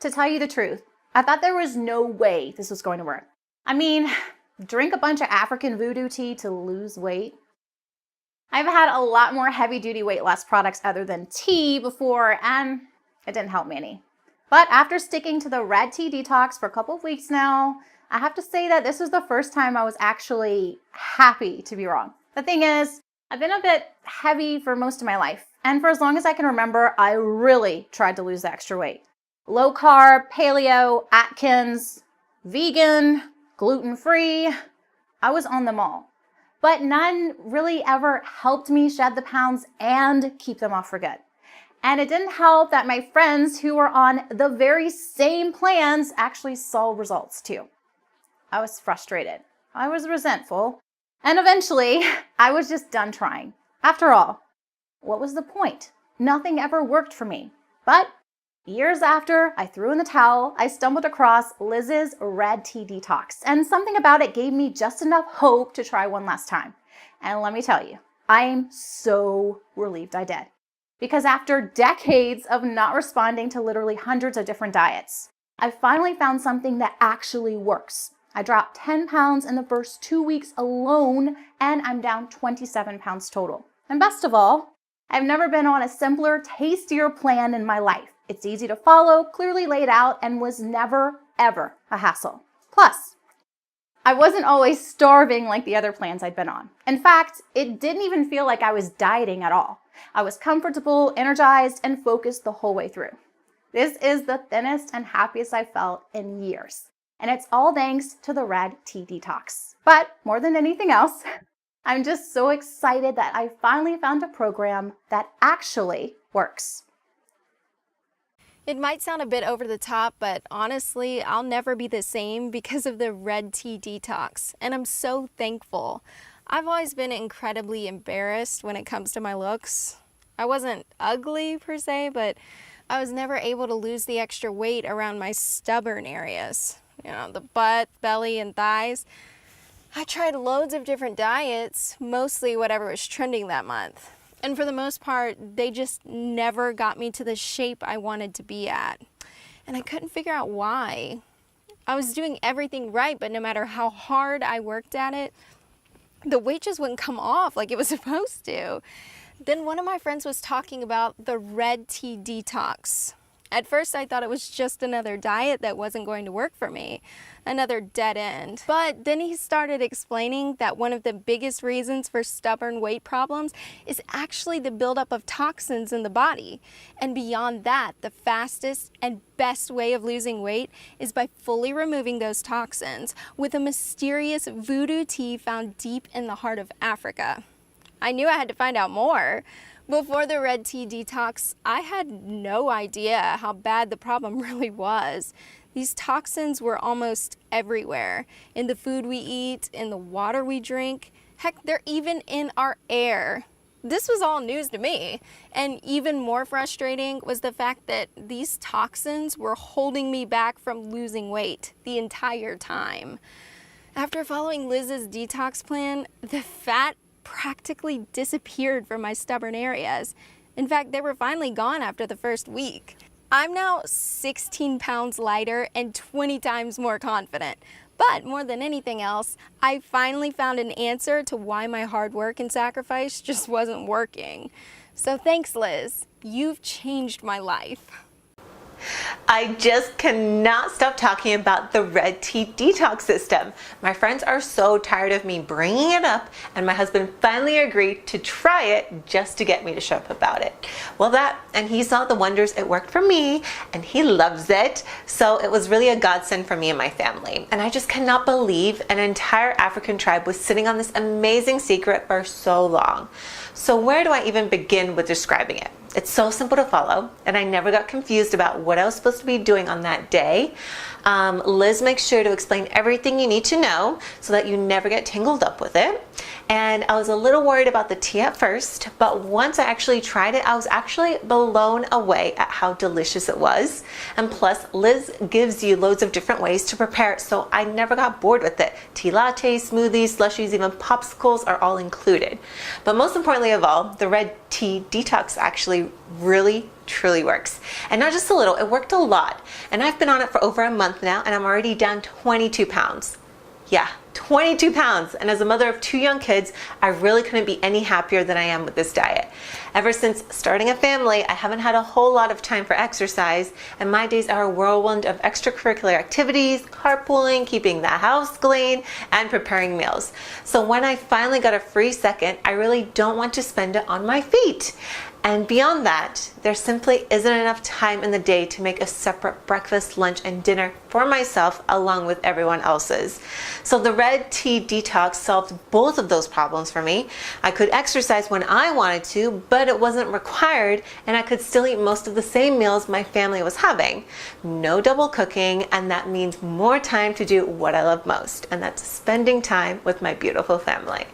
To tell you the truth, I thought there was no way this was going to work. I mean, drink a bunch of African voodoo tea to lose weight? I've had a lot more heavy-duty weight loss products other than tea before, and it didn't help me any. But after sticking to the red tea detox for a couple of weeks now, I have to say that this was the first time I was actually happy to be wrong. The thing is, I've been a bit heavy for most of my life, and for as long as I can remember, I really tried to lose the extra weight. Low carb, paleo, Atkins, vegan, gluten-free, I was on them all. But none really ever helped me shed the pounds and keep them off for good. And it didn't help that my friends who were on the very same plans actually saw results too. I was frustrated. I was resentful. And eventually, I was just done trying. After all, what was the point? Nothing ever worked for me. But years after I threw in the towel, I stumbled across Liz's Red Tea Detox, and something about it gave me just enough hope to try one last time. And let me tell you, I am so relieved I did. Because after decades of not responding to literally hundreds of different diets, I finally found something that actually works. I dropped 10 pounds in the first 2 weeks alone, and I'm down 27 pounds total. And best of all, I've never been on a simpler, tastier plan in my life. It's easy to follow, clearly laid out, and was never, ever a hassle. Plus, I wasn't always starving like the other plans I'd been on. In fact, it didn't even feel like I was dieting at all. I was comfortable, energized, and focused the whole way through. This is the thinnest and happiest I've felt in years. And it's all thanks to the Red Tea Detox. But more than anything else, I'm just so excited that I finally found a program that actually works. It might sound a bit over the top, but honestly, I'll never be the same because of the Red Tea Detox, and I'm so thankful. I've always been incredibly embarrassed when it comes to my looks. I wasn't ugly per se, but I was never able to lose the extra weight around my stubborn areas. You know, the butt, belly, and thighs. I tried loads of different diets, mostly whatever was trending that month. And for the most part, they just never got me to the shape I wanted to be at. And I couldn't figure out why. I was doing everything right, but no matter how hard I worked at it, the weight just wouldn't come off like it was supposed to. Then one of my friends was talking about the Red Tea Detox. At first, I thought it was just another diet that wasn't going to work for me, another dead end. But then he started explaining that one of the biggest reasons for stubborn weight problems is actually the buildup of toxins in the body. And beyond that, the fastest and best way of losing weight is by fully removing those toxins with a mysterious voodoo tea found deep in the heart of Africa. I knew I had to find out more. Before the Red Tea Detox, I had no idea how bad the problem really was. These toxins were almost everywhere, in the food we eat, in the water we drink. Heck, they're even in our air. This was all news to me, and even more frustrating was the fact that these toxins were holding me back from losing weight the entire time. After following Liz's detox plan, the fat practically disappeared from my stubborn areas. In fact, they were finally gone after the first week. I'm now 16 pounds lighter and 20 times more confident. But more than anything else, I finally found an answer to why my hard work and sacrifice just wasn't working. So thanks, Liz. You've changed my life. I just cannot stop talking about the Red Tea Detox system. My friends are so tired of me bringing it up, and my husband finally agreed to try it just to get me to show up about it. Well, and he saw the wonders it worked for me, and he loves it. So it was really a godsend for me and my family. And I just cannot believe an entire African tribe was sitting on this amazing secret for so long. So where do I even begin with describing it? It's so simple to follow, and I never got confused about what I was supposed to be doing on that day. Liz makes sure to explain everything you need to know so that you never get tangled up with it. And I was a little worried about the tea at first, but once I actually tried it, I was actually blown away at how delicious it was. And plus, Liz gives you loads of different ways to prepare it, so I never got bored with it. Tea lattes, smoothies, slushies, even popsicles are all included. But most importantly of all, the Red Tea Detox actually really, really, truly works. And not just a little, it worked a lot. And I've been on it for over a month now, and I'm already down 22 pounds. Yeah, 22 pounds. And as a mother of 2 young kids, I really couldn't be any happier than I am with this diet. Ever since starting a family, I haven't had a whole lot of time for exercise, and my days are a whirlwind of extracurricular activities, carpooling, keeping the house clean, and preparing meals. So when I finally got a free second, I really don't want to spend it on my feet. And beyond that, there simply isn't enough time in the day to make a separate breakfast, lunch, and dinner for myself along with everyone else's. So the red tea detox solved both of those problems for me. I could exercise when I wanted to, but it wasn't required, and I could still eat most of the same meals my family was having. No double cooking, and that means more time to do what I love most, and that's spending time with my beautiful family.